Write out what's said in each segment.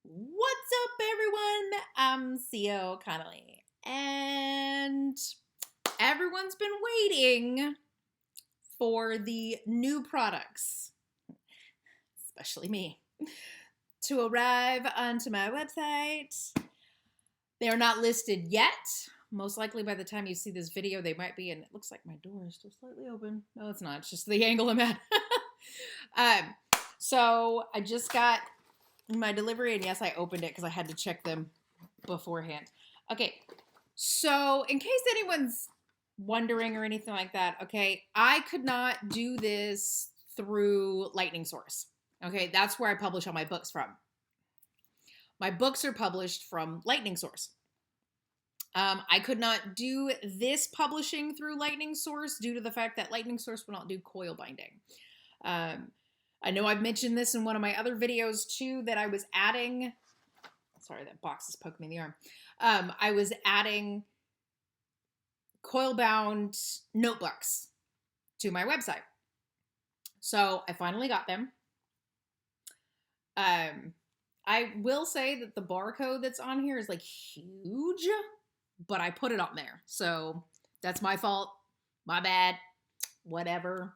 What's up, everyone? I'm CEO Connolly, and everyone's been waiting for the new products, especially me, to arrive onto my website. They are not listed yet. Most likely by the time you see this video, they might be, and it looks like my door is still slightly open. No, it's not. It's just the angle I'm at. So I just got my delivery, and yes, I opened it because I had to check them beforehand. Okay, so in case anyone's wondering or anything like that, okay, I could not do this through Lightning Source. Okay, that's where I publish all my books from. My books are published from Lightning Source. I could not do this publishing through Lightning Source due to the fact that Lightning Source will not do coil binding. I know I've mentioned this in one of my other videos too, that I was adding, sorry, that box is poking me in the arm. I was adding coil bound notebooks to my website. So I finally got them. I will say that the barcode that's on here is like huge, but I put it on there. So that's my fault. My bad. Whatever.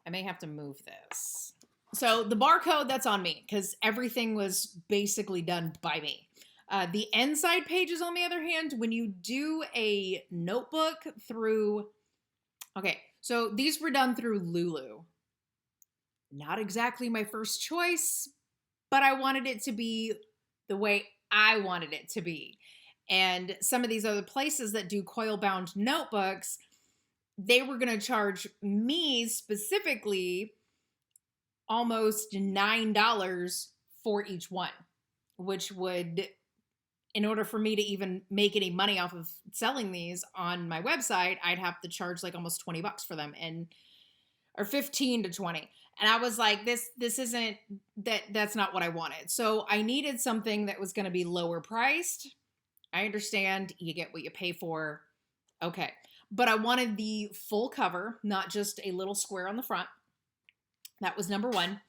I may have to move this. So the barcode, that's on me because everything was basically done by me. The inside pages, on the other hand, when you do a notebook through, okay, so these were done through Lulu. Not exactly my first choice, but I wanted it to be the way I wanted it to be. And some of these other places that do coil bound notebooks, they were going to charge me specifically almost $9 for each one, which would, in order for me to even make any money off of selling these on my website, I'd have to charge like almost $20 for them, and or 15 to 20. And I was like, this isn't, that's not what I wanted. So I needed something that was going to be lower priced. I understand you get what you pay for. Okay. But I wanted the full cover, not just a little square on the front. That was number one.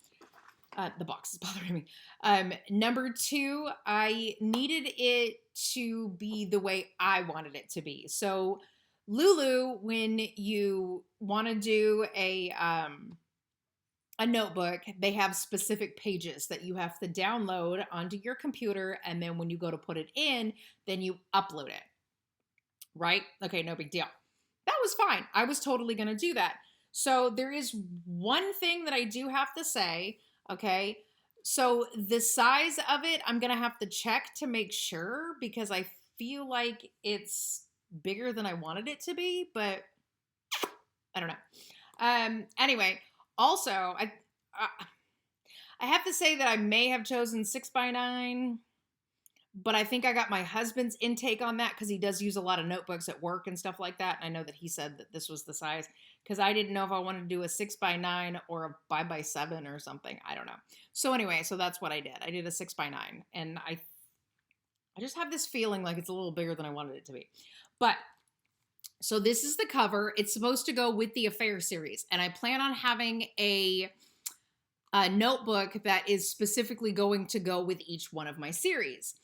The box is bothering me. Number two, I needed it to be the way I wanted it to be. So Lulu, when you want to do a notebook, they have specific pages that you have to download onto your computer, and then when you go to put it in, then you upload it. Right? Okay, no big deal. That was fine. I was totally going to do that. So there is one thing that I do have to say, okay? So the size of it, I'm going to have to check to make sure, because I feel like it's bigger than I wanted it to be, but I don't know. Anyway, also, I have to say that I may have chosen 6x9, but I think I got my husband's intake on that because he does use a lot of notebooks at work and stuff like that. And I know that he said that this was the size, because I didn't know if I wanted to do a 6x9 or a 5x7 or something. I don't know. So anyway, so that's what I did. I did a 6x9, and I just have this feeling like it's a little bigger than I wanted it to be. But so this is the cover. It's supposed to go with the Affair series, and I plan on having a notebook that is specifically going to go with each one of my series.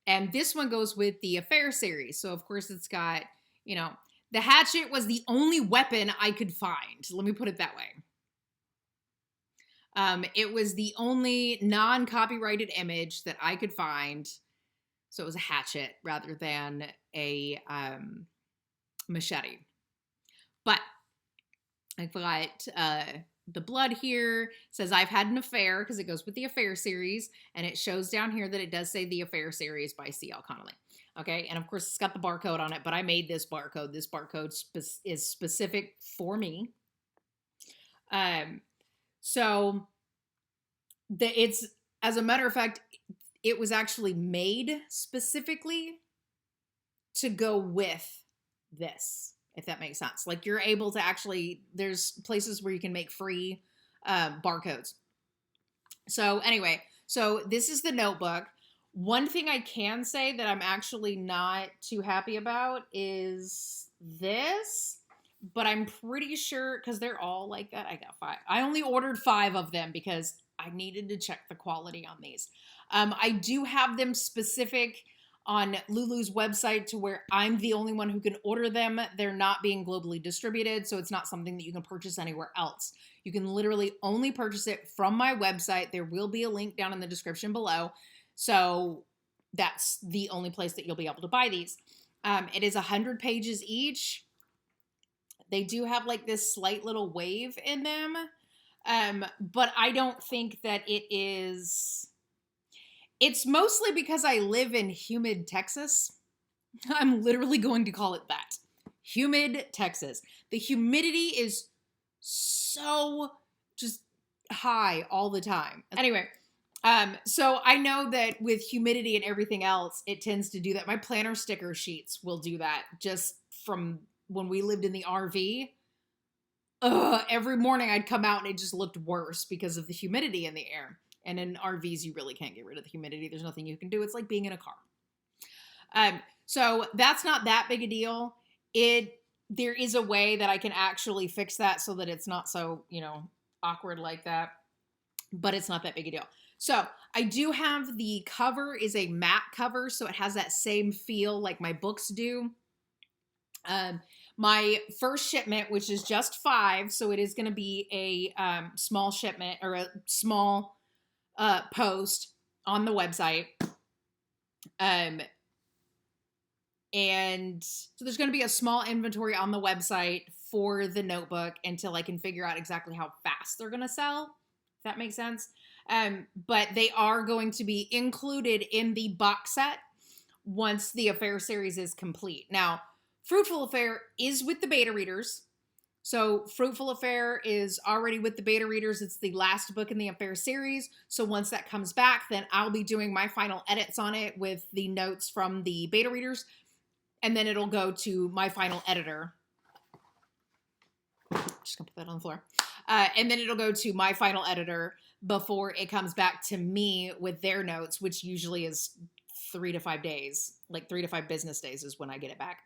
And this one goes with the Affair series. So, of course, it's got, you know, the hatchet was the only weapon I could find. Let me put it that way. It was the only non-copyrighted image that I could find. So it was a hatchet rather than a machete. But I got the blood here. Says I've had an affair, because it goes with the Affair series, and it shows down here that it does say the Affair series by C.L. Connolly. Okay, and of course it's got the barcode on it, but I made this barcode. This barcode is specific for me. So it's, as a matter of fact, it was actually made specifically to go with this, if that makes sense. Like, you're able to actually, there's places where you can make free barcodes. So anyway, so this is the notebook. One thing I can say that I'm actually not too happy about is this, but I'm pretty sure, because they're all like that. I got 5. I only ordered 5 of them because I needed to check the quality on these. I do have them specific on Lulu's website to where I'm the only one who can order them. They're not being globally distributed, so it's not something that you can purchase anywhere else. You can literally only purchase it from my website. There will be a link down in the description below. So that's the only place that you'll be able to buy these. It is 100 pages each. They do have like this slight little wave in them. But I don't think that it is... It's mostly because I live in humid Texas. I'm literally going to call it that. Humid Texas. The humidity is so just high all the time. Anyway, so I know that with humidity and everything else, it tends to do that. My planner sticker sheets will do that just from when we lived in the RV. Every morning I'd come out and it just looked worse because of the humidity in the air. And in RVs, you really can't get rid of the humidity. There's nothing you can do. It's like being in a car. So that's not that big a deal. There is a way that I can actually fix that so that it's not so, awkward like that. But it's not that big a deal. So I do have the cover is a matte cover. So it has that same feel like my books do. My first shipment, which is just 5. So it is going to be a small shipment or a small post on the website. And so there's going to be a small inventory on the website for the notebook until I can figure out exactly how fast they're going to sell. If that makes sense. But they are going to be included in the box set once the Affair series is complete. Now, Fruitful Affair is with the beta readers. So Fruitful Affair is already with the beta readers. It's the last book in the Affair series. So once that comes back, then I'll be doing my final edits on it with the notes from the beta readers. And then it'll go to my final editor. Just gonna put that on the floor. And then it'll go to my final editor before it comes back to me with their notes, which usually is 3 to 5 days. Like 3 to 5 business days is when I get it back.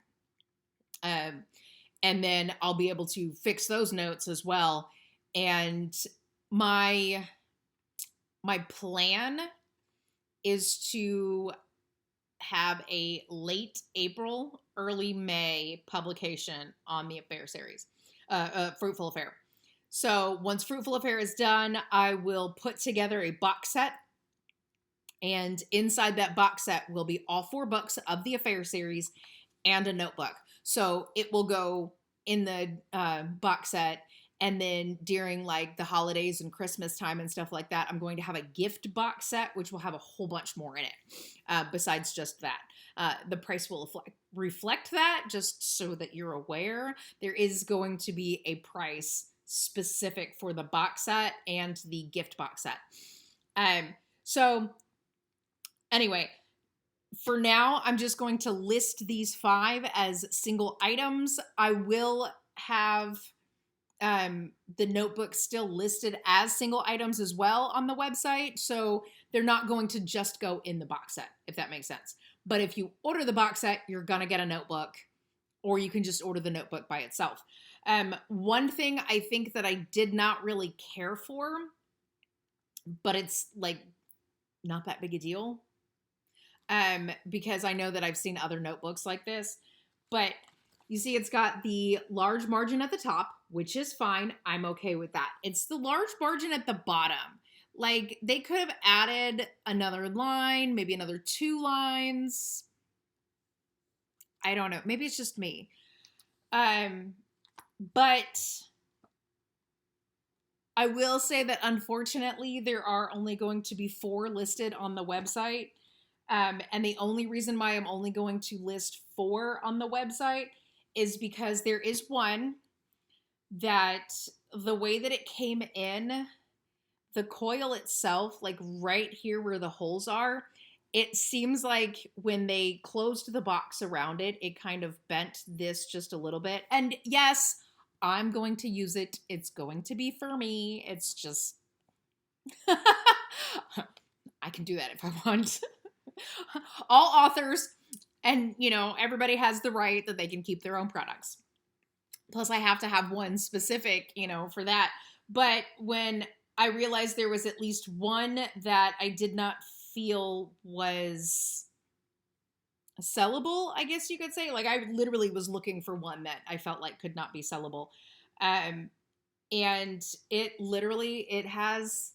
And then I'll be able to fix those notes as well. And my plan is to have a late April, early May publication on the Affair series, Fruitful Affair. So once Fruitful Affair is done, I will put together a box set. And inside that box set will be all 4 books of the Affair series and a notebook. So it will go in the box set, and then during like the holidays and Christmas time and stuff like that, I'm going to have a gift box set, which will have a whole bunch more in it besides just that. The price will reflect that, just so that you're aware. There is going to be a price specific for the box set and the gift box set. So anyway, for now, I'm just going to list these 5 as single items. I will have the notebook still listed as single items as well on the website. So they're not going to just go in the box set, if that makes sense. But if you order the box set, you're going to get a notebook, or you can just order the notebook by itself. One thing I think that I did not really care for, but it's like not that big a deal. Because I know that I've seen other notebooks like this, but you see it's got the large margin at the top, which is fine. I'm okay with that. It's the large margin at the bottom. Like they could have added another line, maybe another 2 lines. I don't know. Maybe it's just me. But I will say that unfortunately there are only going to be 4 listed on the website. And the only reason why I'm only going to list 4 on the website is because there is one that the way that it came in, the coil itself, like right here where the holes are, it seems like when they closed the box around it, it kind of bent this just a little bit. And yes, I'm going to use it. It's going to be for me. It's just, I can do that if I want. All authors and, everybody has the right that they can keep their own products. Plus, I have to have one specific, for that. But when I realized there was at least one that I did not feel was sellable, I guess you could say. Like, I literally was looking for one that I felt like could not be sellable. And it has,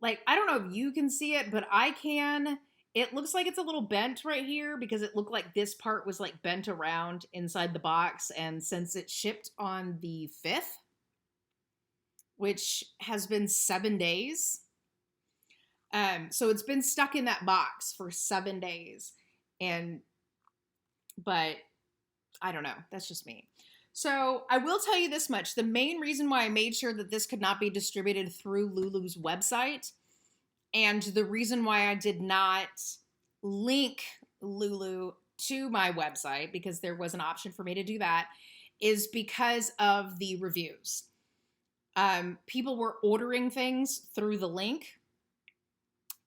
like, I don't know if you can see it, but I can. It looks like it's a little bent right here because it looked like this part was like bent around inside the box. And since it shipped on the 5th, which has been 7 days, so it's been stuck in that box for 7 days. But I don't know. That's just me. So I will tell you this much. The main reason why I made sure that this could not be distributed through Lulu's website, and the reason why I did not link Lulu to my website, because there was an option for me to do that, is because of the reviews. People were ordering things through the link,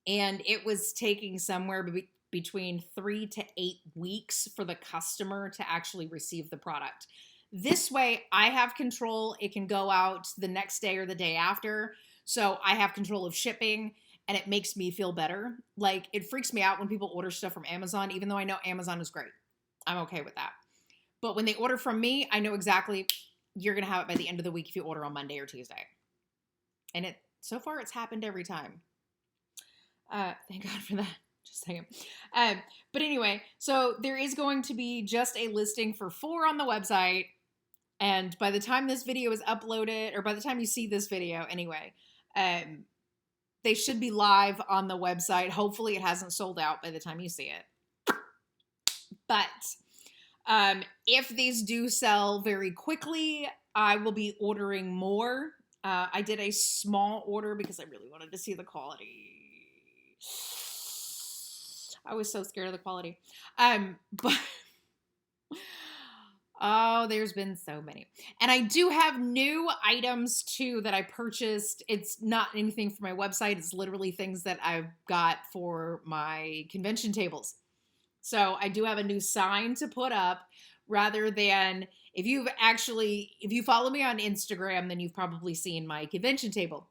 and it was taking somewhere between 3 to 8 weeks for the customer to actually receive the product. This way, I have control. It can go out the next day or the day after. So I have control of shipping, and it makes me feel better. Like, it freaks me out when people order stuff from Amazon, even though I know Amazon is great. I'm okay with that. But when they order from me, I know exactly you're going to have it by the end of the week if you order on Monday or Tuesday. And so far, it's happened every time. Thank God for that. Just saying. But anyway, so there is going to be just a listing for 4 on the website. And by the time this video is uploaded, or by the time you see this video anyway, they should be live on the website. Hopefully it hasn't sold out by the time you see it. But if these do sell very quickly, I will be ordering more. I did a small order because I really wanted to see the quality. I was so scared of the quality. But oh, there's been so many. And I do have new items too that I purchased. It's not anything for my website. It's literally things that I've got for my convention tables. So I do have a new sign to put up, rather than, if you follow me on Instagram, then you've probably seen my convention table.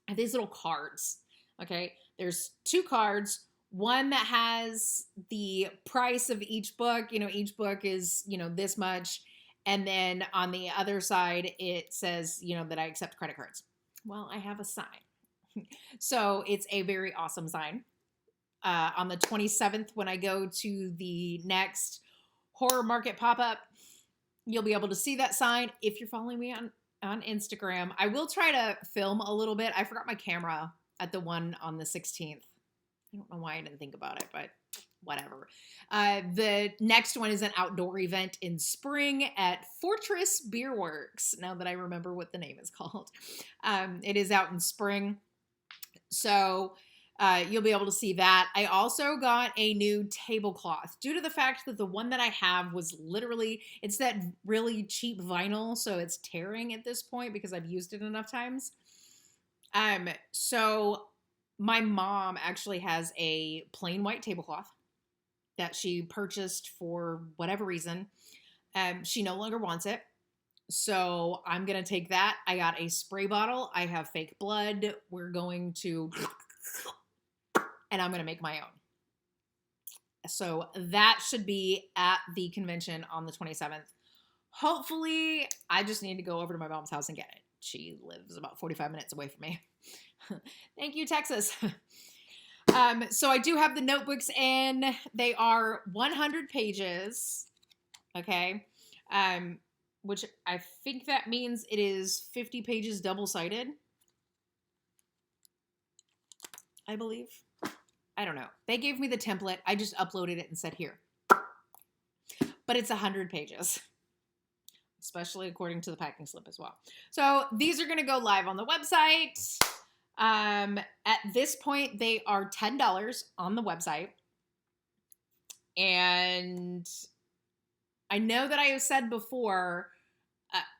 I have these little cards. Okay. There's 2 cards. One that has the price of each book. Each book is, this much. And then on the other side, it says, that I accept credit cards. Well, I have a sign. So it's a very awesome sign. On the 27th, when I go to the next horror market pop-up, you'll be able to see that sign if you're following me on Instagram. I will try to film a little bit. I forgot my camera at the one on the 16th. I don't know why I didn't think about it, but whatever. The next one is an outdoor event in spring at Fortress Beer Works, now that I remember what the name is called. It is out in spring. So you'll be able to see that. I also got a new tablecloth due to the fact that the one that I have was literally, it's that really cheap vinyl, so it's tearing at this point because I've used it enough times. So my mom actually has a plain white tablecloth that she purchased for whatever reason. She no longer wants it. So I'm going to take that. I got a spray bottle. I have fake blood. We're going to, and I'm going to make my own. So that should be at the convention on the 27th. Hopefully, I just need to go over to my mom's house and get it. She lives about 45 minutes away from me. Thank you, Texas. So I do have the notebooks in. They are 100 pages. Okay. Which I think that means it is 50 pages double-sided. I believe. I don't know. They gave me the template. I just uploaded it and said here. But it's 100 pages. Especially according to the packing slip as well. So these are going to go live on the website. At this point, they are $10 on the website. And I know that I have said before,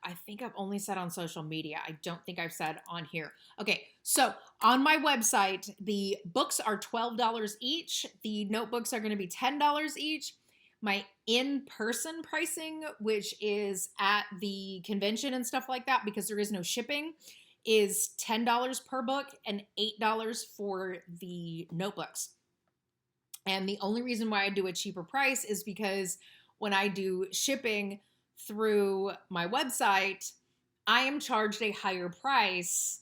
I think I've only said on social media. I don't think I've said on here. Okay, so on my website, the books are $12 each. The notebooks are going to be $10 each. My in-person pricing, which is at the convention and stuff like that, because there is no shipping, is $10 per book and $8 for the notebooks. And the only reason why I do a cheaper price is because when I do shipping through my website, I am charged a higher price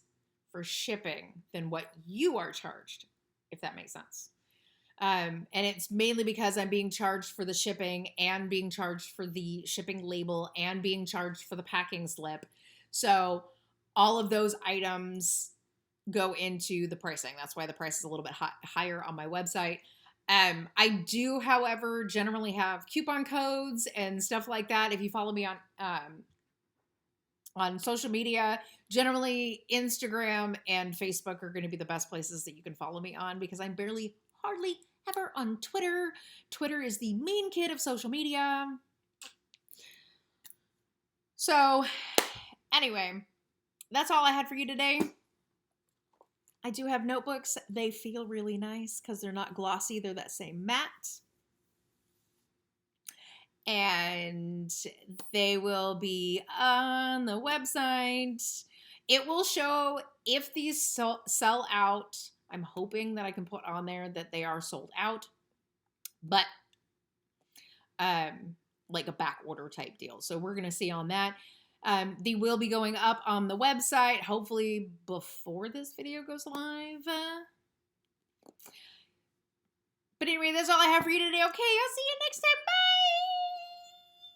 for shipping than what you are charged, if that makes sense. And it's mainly because I'm being charged for the shipping and being charged for the shipping label and being charged for the packing slip. So all of those items go into the pricing. That's why the price is a little bit higher on my website. I do, however, generally have coupon codes and stuff like that. If you follow me on social media, generally Instagram and Facebook are going to be the best places that you can follow me on, because I'm hardly ever on Twitter. Twitter is the main kid of social media. So anyway, that's all I had for you today. I do have notebooks. They feel really nice because they're not glossy. They're that same matte. And they will be on the website. It will show if these sell out. I'm hoping that I can put on there that they are sold out. But like a back order type deal. So we're going to see on that. They will be going up on the website, hopefully before this video goes live. But anyway, that's all I have for you today. Okay, I'll see you next time. Bye!